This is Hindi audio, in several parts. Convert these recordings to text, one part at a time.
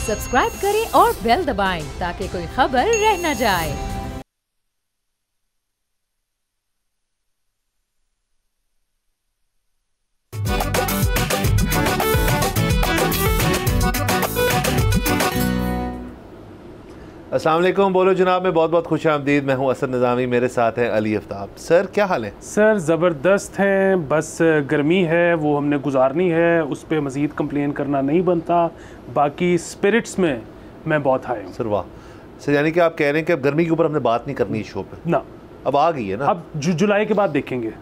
सब्सक्राइब करें और बेल दबाएं ताकि कोई खबर रह न जाए। अस्सलाम वालेकुम। बोलो जनाब में बहुत बहुत खुश आमदीद। मैं हूँ असद निज़ामी, मेरे साथ है अली आफ्ताब। सर क्या हाल है? सर ज़बरदस्त हैं, बस गर्मी है वो हमने गुजारनी है, उस पर मज़ीद कंप्लेन करना नहीं बनता। बाकी स्पिरिट्स में मैं बहुत हाई हूँ। सर वाह। सर यानी कि आप कह रहे हैं कि अब गर्मी के ऊपर हमने बात नहीं करनी इस शो पे ना, अब आ गई है ना? अब जुलाई के बाद देखेंगे।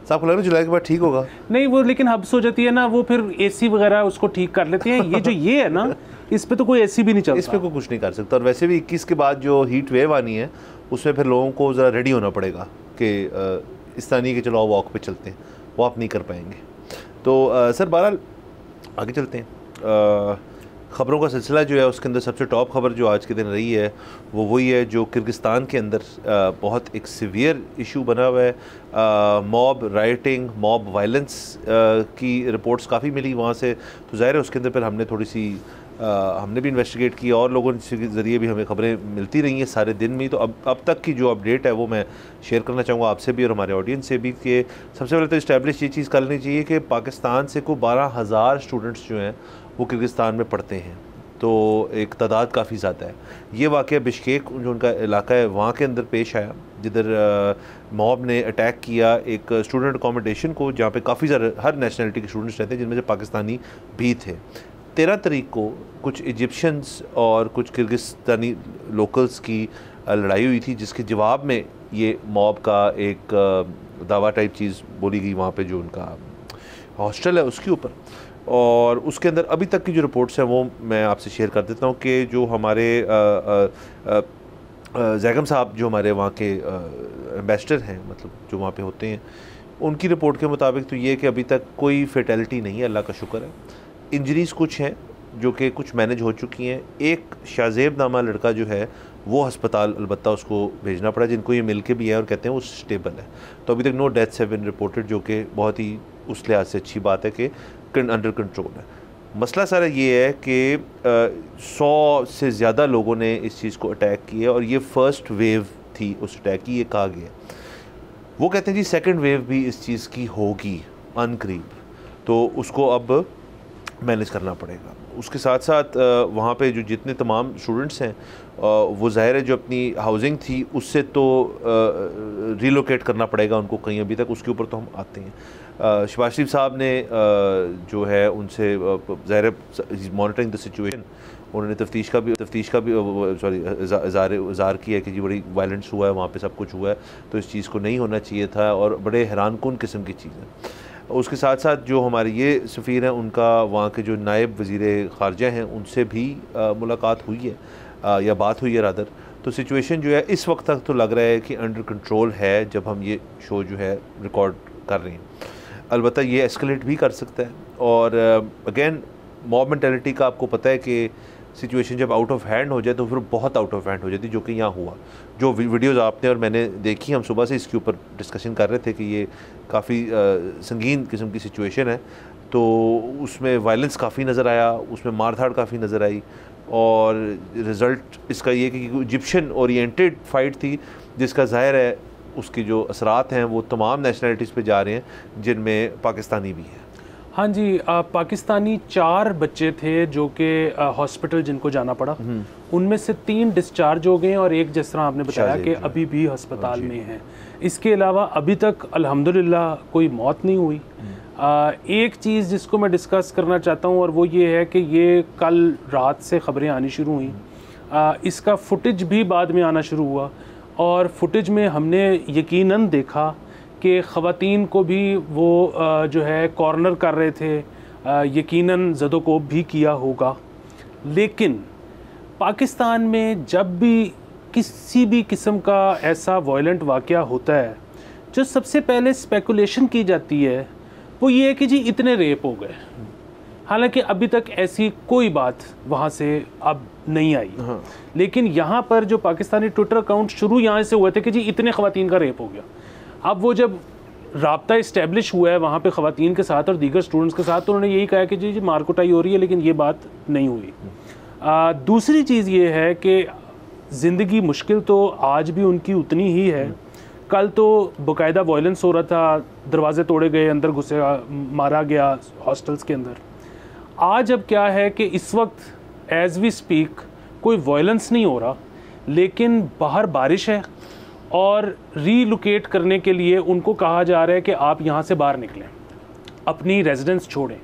साहब को लग रहा है जुलाई के बाद ठीक होगा? नहीं वो लेकिन हब्स हो जाती है ना, वो फिर एसी वगैरह उसको ठीक कर लेते हैं। ये जो ये है ना, इस पे तो कोई एसी भी नहीं चलता, इस पे कोई कुछ नहीं कर सकता। और वैसे भी 21 के बाद जो हीट वेव आनी है उसमें फिर लोगों को ज़रा रेडी होना पड़ेगा कि इस तरह नहीं कि चलो वॉक पे चलते हैं, वो आप नहीं कर पाएंगे। तो सर बहरहाल आगे चलते हैं। ख़बरों का सिलसिला जो है उसके अंदर सबसे टॉप खबर जो आज के दिन रही है वो वही है जो किर्गिस्तान के अंदर बहुत एक सीवियर इशू बना हुआ है। मॉब राइटिंग, मॉब वायलेंस की रिपोर्ट्स काफ़ी मिली वहाँ से। तो ज़ाहिर है उसके अंदर फिर हमने थोड़ी सी हमने भी इन्वेस्टिगेट किया और लोगों के ज़रिए भी हमें ख़बरें मिलती रही हैं सारे दिन में। तो अब तक की जो अपडेट है वो मैं शेयर करना चाहूँगा आपसे भी और हमारे ऑडियंस से भी कि सबसे पहले तो इस्टेब्लिश ये चीज़ कर लेनी चाहिए कि पाकिस्तान से को 12,000 स्टूडेंट्स जो हैं वो किर्गिस्तान में पढ़ते हैं। तो एक तादाद काफ़ी ज़्यादा है। ये वाक़या बिश्केक जो उनका इलाका है वहाँ के अंदर पेश आया, जिधर मॉब ने अटैक किया एक स्टूडेंट अकोमोडेशन को जहाँ पे काफ़ी ज़्यादा हर नेशनलिटी के स्टूडेंट्स रहते हैं, जिनमें से पाकिस्तानी भी थे। 13 तारीख को कुछ इजिप्शियंस और कुछ किर्गिस्तानी लोकल्स की लड़ाई हुई थी, जिसके जवाब में ये मॉब का एक दावा टाइप चीज़ बोली गई वहाँ पे जो उनका हॉस्टल है उसके ऊपर। और उसके अंदर अभी तक की जो रिपोर्ट्स हैं वो मैं आपसे शेयर कर देता हूँ कि जो हमारे जैगम साहब जो हमारे वहाँ के एम्बेसडर हैं, मतलब जो वहाँ पे होते हैं, उनकी रिपोर्ट के मुताबिक तो ये कि अभी तक कोई फेटेलिटी नहीं है, अल्लाह का शुक्र है। इंजरीज़ कुछ हैं जो कि कुछ मैनेज हो चुकी हैं। एक शाज़ेब नामा लड़का जो है वो हस्पताल अलबत्ता उसको भेजना पड़ा, जिनको ये मिल के भी है और कहते हैं वो स्टेबल है। तो अभी तक no deaths have been reported, जो कि बहुत ही उस लिहाज से अच्छी बात है कि अंडर कंट्रोल है। मसला सारा ये है कि 100 से ज़्यादा लोगों ने इस चीज़ को अटैक किया और ये फ़र्स्ट वेव थी उस अटैक की, ये कहा गया। वो कहते हैं जी सेकंड वेव भी इस चीज़ की होगी अनकरीब, तो उसको अब मैनेज करना पड़ेगा। उसके साथ साथ वहाँ पे जो जितने तमाम स्टूडेंट्स हैं वो ज़ाहिर है जो अपनी हाउसिंग थी उससे तो रिलोकेट करना पड़ेगा उनको कहीं, अभी तक उसके ऊपर तो हम आते हैं। शहबाज शरीफ साहब ने जो है उनसे ज़ाहिर मॉनिटरिंग द सिचुएशन, उन्होंने तफ्तीश का भी सॉरी इज़हार किया कि जी बड़ी वायलेंस हुआ है वहाँ पे, सब कुछ हुआ है, तो इस चीज़ को नहीं होना चाहिए था और बड़े हैरानकुन किस्म की चीज़ है। उसके साथ साथ जो हमारे ये सफ़ीर हैं उनका वहाँ के जो नायब वज़ीर ख़ारजा हैं उनसे भी मुलाकात हुई है या बात हुई है रादर। तो सिचुएशन जो है इस वक्त तक तो लग रहा है कि अंडर कंट्रोल है जब हम ये शो जो है रिकॉर्ड कर रहे हैं। अलबत्ता ये एस्केलेट भी कर सकता है और अगेन मॉब मेंटालिटी का आपको पता है कि सिचुएशन जब आउट ऑफ हैंड हो जाए तो फिर बहुत आउट ऑफ हैंड हो जाती है, जो कि यहाँ हुआ। जो वीडियोज़ आपने और मैंने देखी, हम सुबह से इसके ऊपर डिस्कशन कर रहे थे कि ये काफ़ी संगीन किस्म की सिचुएशन है। तो उसमें वायलेंस काफ़ी नज़र आया, उसमें मारधाड़ काफ़ी नज़र आई और रिज़ल्ट इसका ये कि इजिप्शियन ओरिएंटेड फ़ाइट थी, जिसका ज़ाहिर है उसके जो असरात हैं वो तमाम नेशनलिटीज़ पे जा रहे हैं, जिनमें पाकिस्तानी भी हैं। हाँ जी, पाकिस्तानी 4 बच्चे थे जो कि हॉस्पिटल जिनको जाना पड़ा, उनमें से 3 डिस्चार्ज हो गए हैं और एक जिस तरह आपने बताया कि अभी भी अस्पताल में है। इसके अलावा अभी तक अल्हम्दुलिल्लाह कोई मौत नहीं हुई। एक चीज़ जिसको मैं डिस्कस करना चाहता हूँ और वो ये है कि ये कल रात से ख़बरें आनी शुरू हुई, इसका फुटेज भी बाद में आना शुरू हुआ और फुटेज में हमने यकीनन देखा कि ख़वातीन को भी वो जो है कॉर्नर कर रहे थे, यकीनन ज़दोकोब भी किया होगा। लेकिन पाकिस्तान में जब भी किसी भी किस्म का ऐसा वायलेंट वाक़या होता है, जो सबसे पहले स्पेकुलेशन की जाती है वो ये है कि जी इतने रेप हो गए। हालांकि अभी तक ऐसी कोई बात वहाँ से अब नहीं आई। लेकिन यहाँ पर जो पाकिस्तानी ट्विटर अकाउंट शुरू यहाँ से हुए थे कि जी इतने ख़वातीन का रेप हो गया, अब वो जब राब्ता इस्टेब्लिश हुआ है वहाँ पे ख़वातीन के साथ और दीगर स्टूडेंट्स के साथ, तो उन्होंने यही कहा कि जी मारकुटाई हो रही है, लेकिन ये बात नहीं हुई। दूसरी चीज़ ये है कि ज़िंदगी मुश्किल तो आज भी उनकी उतनी ही है। कल तो बाकायदा वायलेंस हो रहा था, दरवाजे तोड़े गए, अंदर घुसे, मारा गया हॉस्टल्स के अंदर। आज अब क्या है कि इस वक्त एज वी स्पीक कोई वायलेंस नहीं हो रहा, लेकिन बाहर बारिश है और रीलोकेट करने के लिए उनको कहा जा रहा है कि आप यहाँ से बाहर निकलें, अपनी रेजिडेंस छोड़ें।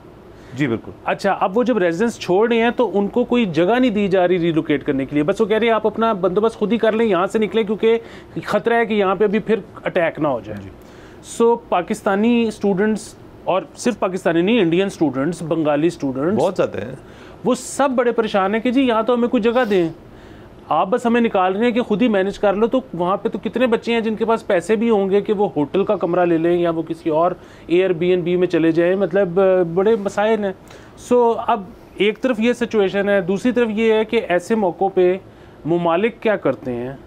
जी बिल्कुल। अच्छा, अब वो जब रेजिडेंस छोड़ रहे हैं तो उनको कोई जगह नहीं दी जा रही रीलोकेट करने के लिए, बस वो कह रहे हैं आप अपना बंदोबस्त खुद ही कर लें, यहाँ से निकलें, क्योंकि ख़तरा है कि यहाँ पे अभी फिर अटैक ना हो जाए। सो पाकिस्तानी स्टूडेंट्स, और सिर्फ पाकिस्तानी नहीं, इंडियन स्टूडेंट्स, बंगाली स्टूडेंट्स बहुत ज़्यादा हैं, वो सब बड़े परेशान हैं कि जी यहाँ तो हमें कोई जगह दें, आप बस हमें निकाल रहे हैं कि खुद ही मैनेज कर लो। तो वहाँ पे तो कितने बच्चे हैं जिनके पास पैसे भी होंगे कि वो होटल का कमरा ले लें या वो किसी और एयरबीएनबी में चले जाएं, मतलब बड़े मसाइल हैं। सो अब एक तरफ ये सिचुएशन है, दूसरी तरफ ये है कि ऐसे मौक़ों पे मुमालिक क्या करते हैं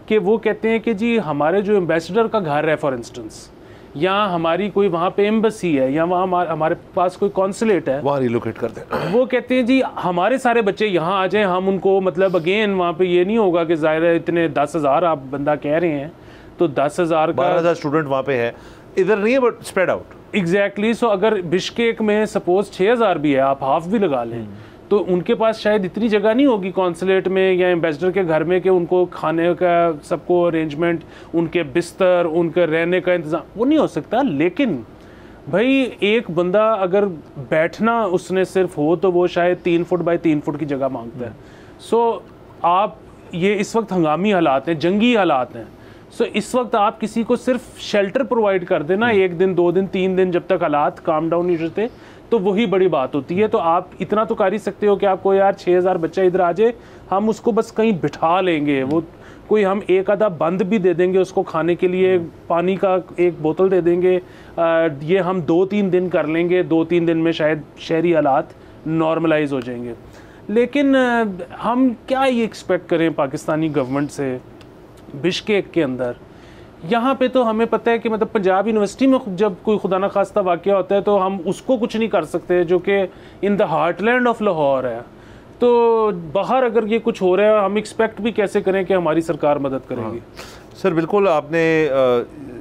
कि वो कहते हैं कि जी हमारे जो एम्बेसडर का घर है फॉर इंस्टेंस, या हमारी कोई वहाँ पे एम्बेसी है, या वहाँ हमारे पास कोई कॉन्सुलेट है, वहाँ रिलोकेट कर दें। वो कहते हैं जी हमारे सारे बच्चे यहाँ आ जाएं, हम उनको, मतलब अगेन वहाँ पे ये नहीं होगा कि ज़ाहिर है इतने 10,000 आप बंदा कह रहे हैं तो 10,000 का 12,000 स्टूडेंट वहाँ पे है, इधर नहीं है बट स्प्रेड आउट। एग्जैक्टली। सो अगर बिश्केक में सपोज 6,000 भी है, आप हाफ भी लगा लें, तो उनके पास शायद इतनी जगह नहीं होगी कॉन्सुलेट में या एम्बेसडर के घर में कि उनको खाने का सबको अरेंजमेंट, उनके बिस्तर, उनके रहने का इंतज़ाम, वो नहीं हो सकता। लेकिन भाई एक बंदा अगर बैठना उसने सिर्फ हो तो वो शायद 3 फुट बाई 3 फुट की जगह मांगता है। सो आप, ये इस वक्त हंगामी हालात हैं, जंगी हालात हैं। सो इस वक्त आप किसी को सिर्फ शेल्टर प्रोवाइड कर देना, 1 दिन 2 दिन 3 दिन, जब तक हालात काम डाउन नहीं होते, तो वही बड़ी बात होती है। तो आप इतना तो कर ही सकते हो कि आपको यार 6,000 बच्चा इधर आ जाए, हम उसको बस कहीं बिठा लेंगे, वो कोई हम एक आधा बंद भी दे देंगे उसको खाने के लिए, पानी का 1 बोतल दे देंगे, ये हम 2-3 दिन कर लेंगे, 2-3 दिन में शायद शहरी हालात नॉर्मलाइज हो जाएंगे। लेकिन हम क्या ये एक्सपेक्ट करें पाकिस्तानी गवर्नमेंट से बिश्केक के अंदर। यहाँ पे तो हमें पता है कि मतलब पंजाब यूनिवर्सिटी में जब कोई खुदा न खास्ता वाक़या होता है तो हम उसको कुछ नहीं कर सकते, जो कि in the heartland of Lahore है। तो बाहर अगर ये कुछ हो रहा है, हम एक्सपेक्ट भी कैसे करें कि हमारी सरकार मदद करेगी? सर बिल्कुल आपने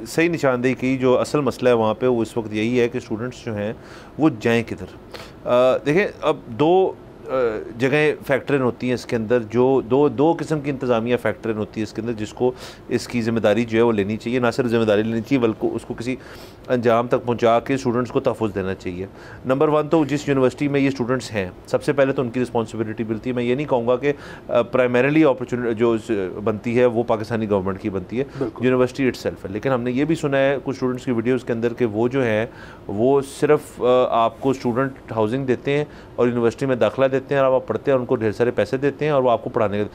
सही निशानदेही की। जो असल मसला है वहाँ पे वो इस वक्त यही है कि स्टूडेंट्स जो हैं वो जाएं किधर। देखें, अब 2 जगह फैक्टर होती हैं इसके अंदर, जो दो किस्म की इंतज़ामिया फैक्टर होती है इसके अंदर, जिसको इसकी ज़िम्मेदारी जो है वो लेनी चाहिए। ना सिर्फ ज़िम्मेदारी लेनी चाहिए बल्कि उसको किसी अंजाम तक पहुंचा के स्टूडेंट्स को तहफ़्फ़ुज़ देना चाहिए। नंबर 1 तो जिस यूनिवर्सिटी में ये स्टूडेंट्स हैं, सबसे पहले तो उनकी रिस्पॉन्सिबिलिटी मिलती है। मैं ये नहीं कहूँगा कि प्राइमरीली अपॉर्चुनिटी जो बनती है वो पाकिस्तानी गवर्नमेंट की बनती है, यूनिवर्सिटी इटसेल्फ है। लेकिन हमने ये भी सुना है कुछ स्टूडेंट्स की वीडियोज़ के अंदर कि वो जो है वो सिर्फ आपको स्टूडेंट हाउसिंग देते हैं और यूनिवर्सिटी में दाखिला देते हैं और आप पढ़ते हैं, उनको ढेर सारे पैसे देते हैं और वो आपको पढ़ाने का,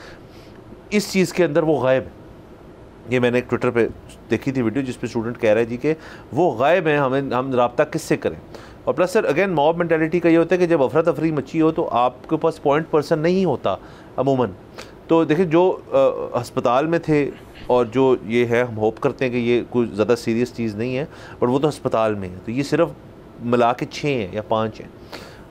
इस चीज़ के अंदर वो गायब है। ये मैंने एक ट्विटर पे देखी थी वीडियो जिस पे स्टूडेंट कह रहा है जी कि वो गायब है, हम रब्ता किससे करें। और plus sir again mob mentality का ये होता है कि जब अफरा तफरी मची हो तो आपके पास पॉइंट पर्सन नहीं होता अमूमन। तो देखिए जो अस्पताल में थे और जो ये है, हम होप करते हैं कि ये कोई ज़्यादा सीरियस चीज़ नहीं है, पर वो तो अस्पताल में है, तो ये सिर्फ मिला के 6 हैं या 5 हैं।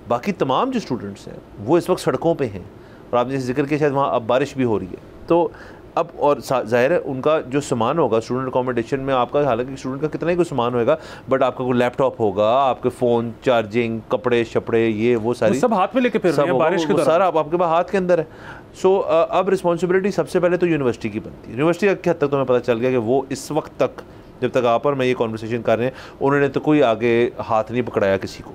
बाकी तमाम जो स्टूडेंट्स हैं वो इस वक्त सड़कों पे हैं और आपने जैसे जिक्र किया शायद वहाँ अब बारिश भी हो रही है। तो अब और ज़ाहिर है उनका जो सामान होगा स्टूडेंट अकोमोडेशन में, आपका हालांकि स्टूडेंट का कितना ही कोई सामान होगा, बट आपका कोई लैपटॉप होगा, आपके फ़ोन, चार्जिंग, कपड़े शपड़े, ये वो सारी सब हाथ में लेके फिर रहे हैं बारिश के दौरान, सारा आपके पास हाथ के अंदर है। सो अब रिस्पॉन्सिबिलिटी सबसे पहले तो यूनिवर्सिटी की बनती है। यूनिवर्सिटी की हद तक तो हमें पता चल गया कि वो इस वक्त तक, जब तक आप और मैं ये कॉन्वर्सेशन कर रहे हैं, उन्होंने तो कोई आगे हाथ नहीं पकड़ाया किसी को।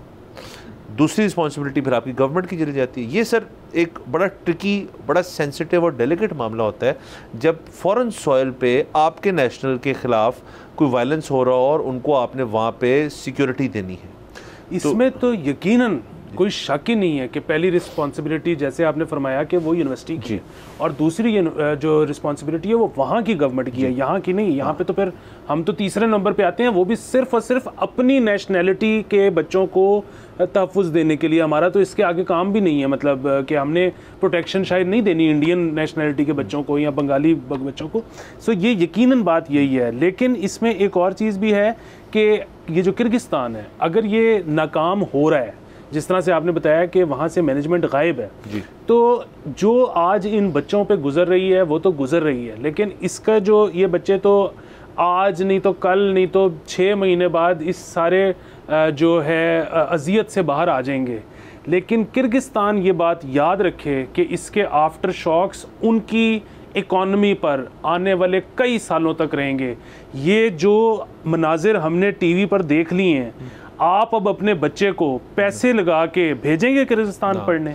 दूसरी रिस्पॉन्सिबिलिटी फिर आपकी गवर्नमेंट की चली जाती है। ये सर एक बड़ा ट्रिकी, बड़ा सेंसिटिव और डेलिकेट मामला होता है जब फॉरेन सॉइल पे आपके नेशनल के ख़िलाफ़ कोई वायलेंस हो रहा हो और उनको आपने वहाँ पे सिक्योरिटी देनी है। इसमें तो यकीनन कोई शक ही नहीं है कि पहली रिस्पॉन्सिबिलिटी, जैसे आपने फरमाया कि वो यूनिवर्सिटी की है, और दूसरी जो रिस्पॉन्सिबिलिटी है वो वहाँ की गवर्नमेंट की है, यहाँ की नहीं। यहाँ पे तो फिर हम तो तीसरे नंबर पे आते हैं, वो भी सिर्फ और सिर्फ अपनी नेशनैलिटी के बच्चों को तहफ़्फ़ुज़ देने के लिए। हमारा तो इसके आगे काम भी नहीं है, मतलब कि हमने प्रोटेक्शन शायद नहीं देनी इंडियन नेशनैलिटी के बच्चों को या बंगाली बच्चों को। सो ये यकीनन बात यही है। लेकिन इसमें एक और चीज़ भी है कि ये जो किर्गिस्तान है, अगर ये नाकाम हो रहा है जिस तरह से आपने बताया कि वहाँ से मैनेजमेंट गायब है जी। तो जो आज इन बच्चों पे गुजर रही है वो तो गुजर रही है, लेकिन इसका जो ये बच्चे तो आज नहीं तो कल नहीं तो 6 महीने बाद इस सारे जो है अजियत से बाहर आ जाएंगे। लेकिन किर्गिस्तान ये बात याद रखे कि इसके आफ्टर शॉक्स उनकी इकॉनमी पर आने वाले कई सालों तक रहेंगे। ये जो मनाजिर हमने टीवी पर देख लिए हैं, आप अब अपने बच्चे को पैसे लगा के भेजेंगे किर्गिस्तान पढ़ने?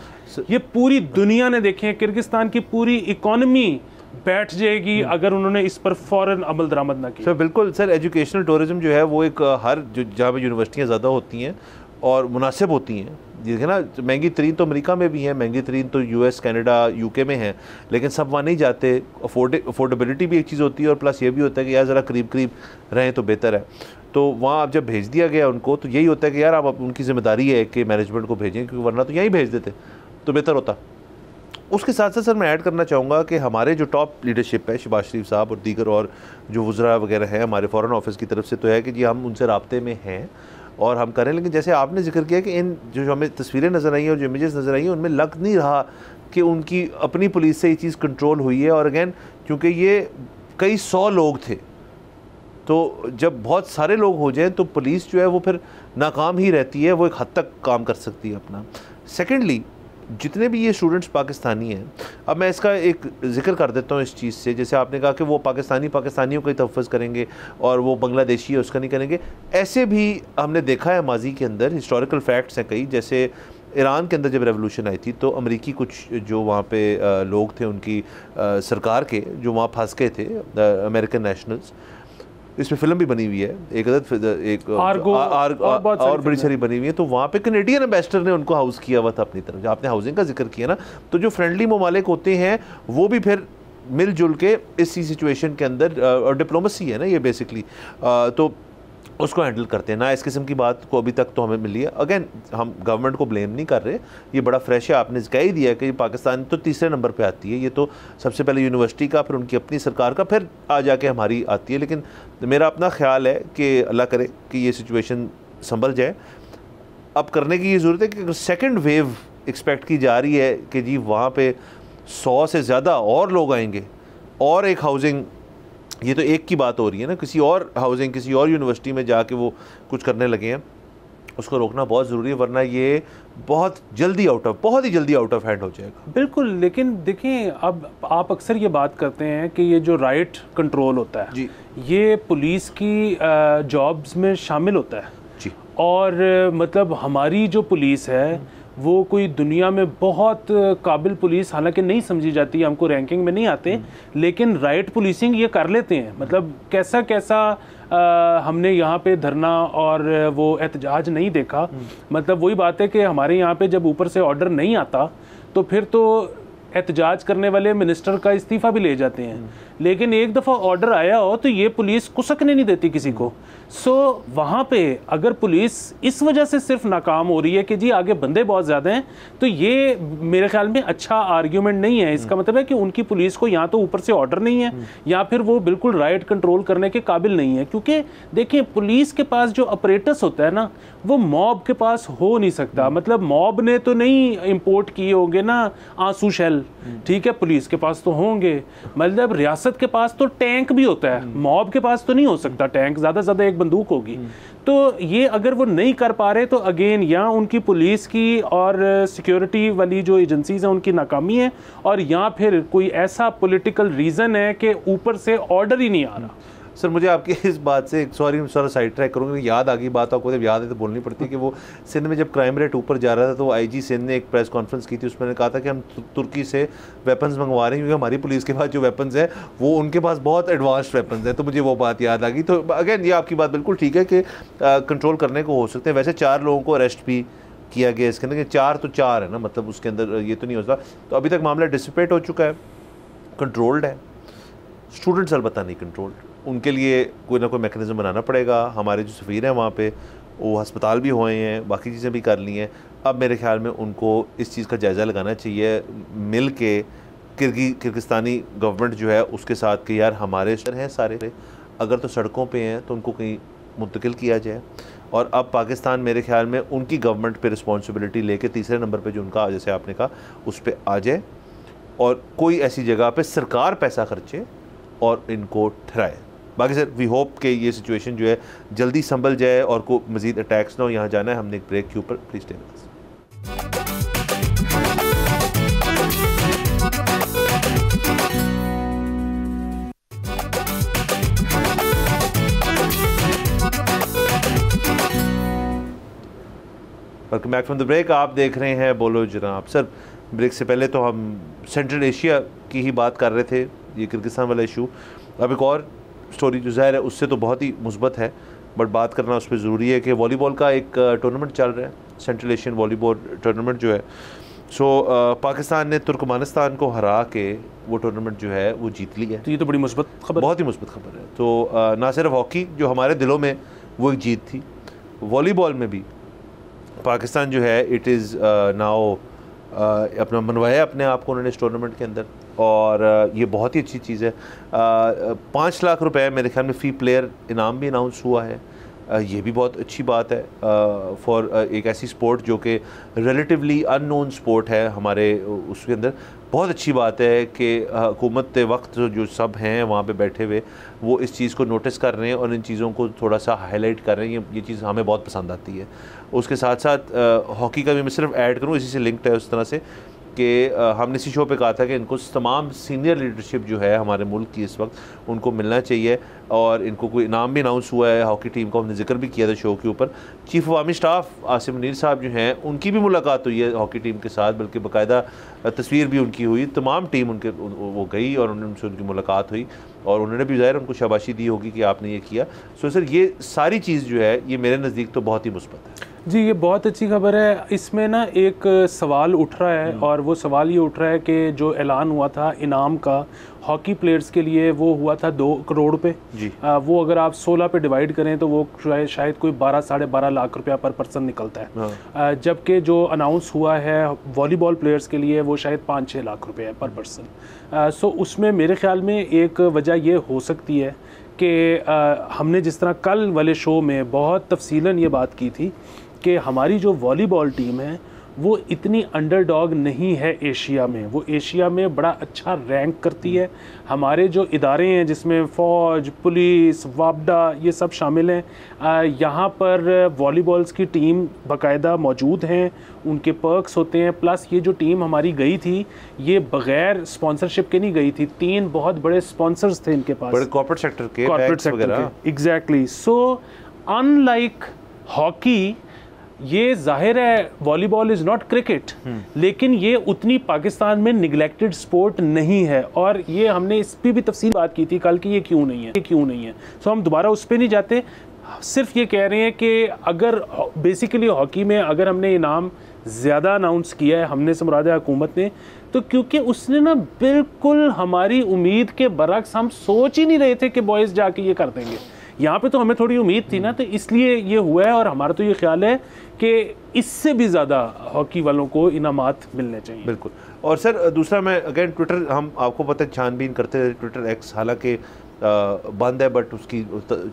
ये पूरी दुनिया ने देखे हैं, किर्गिस्तान की पूरी इकॉनमी बैठ जाएगी अगर उन्होंने इस पर फौरन अमल दरामद ना किया। सर बिल्कुल सर, एजुकेशनल टूरिज्म जो है वो एक हर जहाँ पे यूनिवर्सिटियाँ ज़्यादा होती हैं और मुनासिब होती हैं, देखें ना, महंगी तरीन तो अमेरिका में भी है, महंगी तरीन तो यूएस, कनाडा, यूके में है, लेकिन सब वहाँ नहीं जाते। अफोर्डेबिलिटी भी एक चीज़ होती है और प्लस ये भी होता है कि यार ज़रा करीब करीब रहें तो बेहतर है। तो वहाँ अब जब भेज दिया गया उनको तो यही होता है कि यार अब उनकी ज़िम्मेदारी है कि मैनेजमेंट को भेजें, क्योंकि वरना तो यहीं भेज देते तो बेहतर होता। उसके साथ साथ सर मैं ऐड करना चाहूँगा कि हमारे जो टॉप लीडरशिप है, शहबाज शरीफ साहब और दीगर और जो वज़रा वगैरह हैं हमारे फ़ॉरेन ऑफिस की तरफ से, तो है कि जी हम उनसे राब्ते में हैं और हम करें। लेकिन जैसे आपने जिक्र किया कि इन जो हमें तस्वीरें नज़र आई हैं और जो इमेजेस नज़र आई हैं उनमें लग नहीं रहा कि उनकी अपनी पुलिस से ये चीज़ कंट्रोल हुई है। और अगेन क्योंकि ये कई 100 लोग थे, तो जब बहुत सारे लोग हो जाएं तो पुलिस जो है वो फिर नाकाम ही रहती है, वो एक हद तक काम कर सकती है अपना। सेकेंडली, जितने भी ये स्टूडेंट्स पाकिस्तानी हैं, अब मैं इसका एक जिक्र कर देता हूँ इस चीज़ से, जैसे आपने कहा कि वो पाकिस्तानियों का ही तहफ़्फ़ुज़ करेंगे और वो बांग्लादेशी है उसका नहीं करेंगे। ऐसे भी हमने देखा है माजी के अंदर, हिस्टोरिकल फैक्ट्स हैं कई, जैसे ईरान के अंदर जब रेवोल्यूशन आई थी तो अमेरिकी कुछ जो वहाँ पे लोग थे उनकी सरकार के, जो वहाँ फंस गए थे, अमेरिकन नेशनल्स, इसमें फिल्म भी बनी हुई है एक और बड़ी सारी बनी हुई है। तो वहाँ पे कनेडियन एम्बेसडर ने उनको हाउस किया हुआ था अपनी तरफ। आपने हाउसिंग का जिक्र किया ना, तो जो फ्रेंडली ममालिक होते हैं वो भी फिर मिलजुल के इसी सिचुएशन के अंदर, और डिप्लोमेसी है ना ये बेसिकली, तो उसको हैंडल करते हैं ना। इस किस्म की बात को अभी तक तो हमें मिली है। अगेन हम गवर्नमेंट को ब्लेम नहीं कर रहे, ये बड़ा फ्रेश है, आपने कह ही दिया कि पाकिस्तान तो तीसरे नंबर पे आती है। ये तो सबसे पहले यूनिवर्सिटी का, फिर उनकी अपनी सरकार का, फिर आ जाके हमारी आती है। लेकिन मेरा अपना ख्याल है कि अल्लाह करे कि ये सिचुएशन संभल जाए। अब करने की ये ज़रूरत है कि सेकेंड वेव एक्सपेक्ट की जा रही है कि जी वहाँ पर 100 से ज़्यादा और लोग आएंगे और एक हाउसिंग, ये तो एक की बात हो रही है ना, किसी और हाउसिंग किसी और यूनिवर्सिटी में जाके वो कुछ करने लगे हैं, उसको रोकना बहुत ज़रूरी है, वरना ये बहुत ही जल्दी आउट ऑफ हैंड हो जाएगा। बिल्कुल। लेकिन देखिए, अब आप अक्सर ये बात करते हैं कि ये जो राइट कंट्रोल होता है जी, ये पुलिस की जॉब्स में शामिल होता है जी। और मतलब हमारी जो पुलिस है वो कोई दुनिया में बहुत काबिल पुलिस हालांकि नहीं समझी जाती, हमको रैंकिंग में नहीं आते, लेकिन राइट पुलिसिंग ये कर लेते हैं। मतलब कैसा कैसा हमने यहाँ पे धरना और वो एहतजाज नहीं देखा। मतलब वही बात है कि हमारे यहाँ पे जब ऊपर से ऑर्डर नहीं आता तो फिर तो एहतजाज करने वाले मिनिस्टर का इस्तीफ़ा भी ले जाते हैं, लेकिन एक दफ़ा ऑर्डर आया हो तो ये पुलिस कुसकने नहीं देती किसी को। सो वहाँ पे अगर पुलिस इस वजह से सिर्फ नाकाम हो रही है कि जी आगे बंदे बहुत ज़्यादा हैं, तो ये मेरे ख्याल में अच्छा आर्ग्यूमेंट नहीं है। इसका मतलब है कि उनकी पुलिस को या तो ऊपर से ऑर्डर नहीं है या फिर वो बिल्कुल राइट कंट्रोल करने के काबिल नहीं है। क्योंकि देखिए, पुलिस के पास जो अपरेटस होता है ना, वो मॉब के पास हो नहीं सकता। मतलब मॉब ने तो नहीं इंपोर्ट किए होंगे ना आंसू शेल, ठीक है, पुलिस के पास तो होंगे। मतलब रियासत के पास तो टैंक भी होता है, मॉब के पास तो नहीं हो सकता टैंक, ज़्यादा से ज़्यादा एक बंदूक होगी। तो ये अगर वो नहीं कर पा रहे तो अगेन या उनकी पुलिस की और सिक्योरिटी वाली जो एजेंसीज हैं उनकी नाकामी है, और या फिर कोई ऐसा पॉलिटिकल रीज़न है कि ऊपर से ऑर्डर ही नहीं आ रहा। सर मुझे आपकी इस बात से सॉरी साइड ट्रैक करूँगा, याद आ गई बात, आपको जब याद है तो बोलनी पड़ती है कि वो सिंध में जब क्राइम रेट ऊपर जा रहा था तो आईजी सिंध ने एक प्रेस कॉन्फ्रेंस की थी, उसमें ने कहा था कि हम तुर्की से वेपन्स मंगवा रहे हैं क्योंकि हमारी पुलिस के पास जो वेपन्स है वो उनके पास बहुत एडवांस्ड वेपन्स हैं। तो मुझे वो बात याद आ गई। तो अगेन ये आपकी बात बिल्कुल ठीक है कि कंट्रोल करने को हो सकते हैं। वैसे 4 लोगों को अरेस्ट भी किया गया इसके अंदर, 4 तो 4 है ना, मतलब उसके अंदर ये तो नहीं होता। तो अभी तक मामला डिसिपेट हो चुका है, कंट्रोल्ड है। स्टूडेंट्स अलबत्ता नहीं कंट्रोल्ड, उनके लिए कोई ना कोई मैकेनिज़्म बनाना पड़ेगा। हमारे जो सफ़ीर हैं वहाँ पे वो अस्पताल भी हुए हैं, बाकी चीज़ें भी कर ली हैं। अब मेरे ख्याल में उनको इस चीज़ का जायज़ा लगाना चाहिए मिल के, किर्गिस्तानी गवर्नमेंट जो है उसके साथ कि यार हमारे शहर हैं सारे, अगर तो सड़कों पे हैं तो उनको कहीं मुंतकिल किया जाए और अब पाकिस्तान मेरे ख्याल में उनकी गवर्नमेंट पे रिस्पॉन्सिबिलिटी लेके तीसरे नंबर पे जो उनका, जैसे आपने कहा, उस पर आ जाए और कोई ऐसी जगह पे सरकार पैसा खर्चे और इनको ठहराए। बाकी सर वी होप कि ये सिचुएशन जो है जल्दी संभल जाए और को मज़ीद अटैक्स ना हो। यहाँ जाना है हमने एक ब्रेक के ऊपर, please stay with us. Welcome back from the break. आप देख रहे हैं बोलो जनाब। सर ब्रेक से पहले तो हम सेंट्रल एशिया की ही बात कर रहे थे, ये किर्गिस्तान वाला इशू। अब एक और स्टोरी जो ज़ाहिर है उससे तो बहुत ही मुस्बत है, बट बात करना उस पर ज़रूरी है कि वॉलीबॉल का एक टूर्नामेंट चल रहा है, सेंट्रल एशियन वॉलीबॉल टूर्नामेंट जो है। पाकिस्तान ने तुर्कमानिस्तान को हरा के वो टूर्नामेंट जो है वो जीत लिया है। तो ये तो बड़ी मुस्बत खबर, बहुत ही मुस्बत खबर है। तो ना सिर्फ हॉकी जो हमारे दिलों में वो एक जीत थी, वॉलीबॉल में भी पाकिस्तान जो है इट इज़ नाउ अपना मनवाया अपने आप को उन्होंने इस टूर्नामेंट के अंदर, और ये बहुत ही अच्छी चीज़ है। 5 लाख रुपए मेरे ख्याल में फ़ी प्लेयर इनाम भी अनाउंस हुआ है। ये भी बहुत अच्छी बात है फॉर एक ऐसी स्पोर्ट जो कि रिलेटिवली अननोन स्पोर्ट है हमारे उसके अंदर। बहुत अच्छी बात है कि हुकूमत वक्त जो सब हैं वहाँ पे बैठे हुए वो इस चीज़ को नोटिस कर रहे हैं और इन चीज़ों को थोड़ा सा हाईलाइट कर रहे हैं। ये चीज़ हमें बहुत पसंद आती है। उसके साथ साथ हॉकी का भी मैं सिर्फ ऐड करूँ, इसी से लिंक्ड है उस तरह से कि हमने इसी शो पे कहा था कि इनको तमाम सीनियर लीडरशिप जो है हमारे मुल्क की इस वक्त उनको मिलना चाहिए, और इनको कोई इनाम भी अनाउंस हुआ है हॉकी टीम को, हमने जिक्र भी किया था शो के ऊपर। चीफ अवामी स्टाफ आसिम मुनीर साहब जो हैं उनकी भी मुलाकात हुई है हॉकी टीम के साथ, बल्कि बाकायदा तस्वीर भी उनकी हुई। तमाम टीम उनके वो गई और उनसे उनकी मुलाकात हुई और उन्होंने भी ज़ाहिर उनको शाबाशी दी होगी कि आपने ये किया। सो सर ये सारी चीज़ जो है ये मेरे नज़दीक तो बहुत ही मुस्बत है। जी ये बहुत अच्छी खबर है। इसमें ना एक सवाल उठ रहा है और वो सवाल ये उठ रहा है कि जो ऐलान हुआ था इनाम का हॉकी प्लेयर्स के लिए वो हुआ था 2 करोड़ पे जी। वो अगर आप 16 पे डिवाइड करें तो वो शायद कोई 12 साढ़े 12 लाख रुपया पर पर्सन निकलता है। जबकि जो अनाउंस हुआ है वॉलीबॉल प्लेयर्स के लिए वो शायद 5-6 लाख रुपये है पर पर्सन। सो उसमें मेरे ख्याल में एक वजह ये हो सकती है कि हमने जिस तरह कल वाले शो में बहुत तफसीलन ये बात की थी कि हमारी जो वॉलीबॉल टीम है वो इतनी अंडरडॉग नहीं है एशिया में, वो एशिया में बड़ा अच्छा रैंक करती है। हमारे जो इदारे हैं जिसमें फ़ौज, पुलिस, वापडा ये सब शामिल हैं, यहाँ पर वॉलीबॉल्स की टीम बाकायदा मौजूद हैं, उनके पर्क्स होते हैं। प्लस ये जो टीम हमारी गई थी ये बग़ैर स्पॉन्सरशिप के नहीं गई थी, 3 बहुत बड़े स्पॉन्सर्स थे इनके पास, बड़े कॉर्पोरेट सेक्टर के। एग्जैक्टली। सो अनलाइक हॉकी, ये जाहिर है वॉलीबॉल इज़ नॉट क्रिकेट, लेकिन ये उतनी पाकिस्तान में निगलेक्टेड स्पोर्ट नहीं है। और ये हमने इस पर भी तफसील बात की थी कल कि ये क्यों नहीं है। सो हम दोबारा उस पर नहीं जाते, सिर्फ ये कह रहे हैं कि अगर बेसिकली हॉकी में अगर हमने इनाम ज़्यादा अनाउंस किया है, हमने से मुराद है हुकूमत ने, तो क्योंकि उसने ना बिल्कुल हमारी उम्मीद के बरक्स, हम सोच ही नहीं रहे थे कि बॉयज़ जाके ये कर देंगे। यहाँ पे तो हमें थोड़ी उम्मीद थी ना, तो इसलिए ये हुआ है। और हमारा तो ये ख्याल है कि इससे भी ज़्यादा हॉकी वालों को इनामात मिलने चाहिए। बिल्कुल। और सर दूसरा मैं अगेन ट्विटर, हम आपको पता है छानबीन करते हैं, ट्विटर एक्स हालांकि बंद है बट उसकी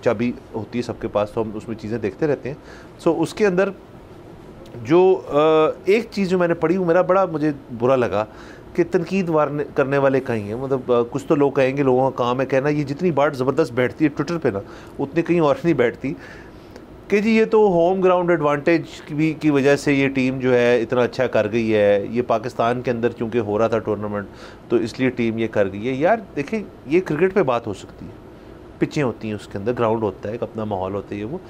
चाबी होती है सबके पास, तो हम उसमें चीज़ें देखते रहते हैं। सो उसके अंदर जो एक चीज़ जो मैंने पढ़ी वो मेरा बड़ा मुझे बुरा लगा कि तनकीद करने वाले कहीं हैं। मतलब कुछ तो लोग कहेंगे, लोगों का काम है कहना ये जितनी बात ज़बरदस्त बैठती है ट्विटर पे ना उतनी कहीं और नहीं बैठती, कि जी ये तो होम ग्राउंड एडवांटेज की वजह से ये टीम जो है इतना अच्छा कर गई है, ये पाकिस्तान के अंदर क्योंकि हो रहा था टूर्नामेंट तो इसलिए टीम ये कर गई है। यार देखें, ये क्रिकेट पे बात हो सकती है, पिचें होती हैं उसके अंदर, ग्राउंड होता है, एक अपना माहौल होता है। वो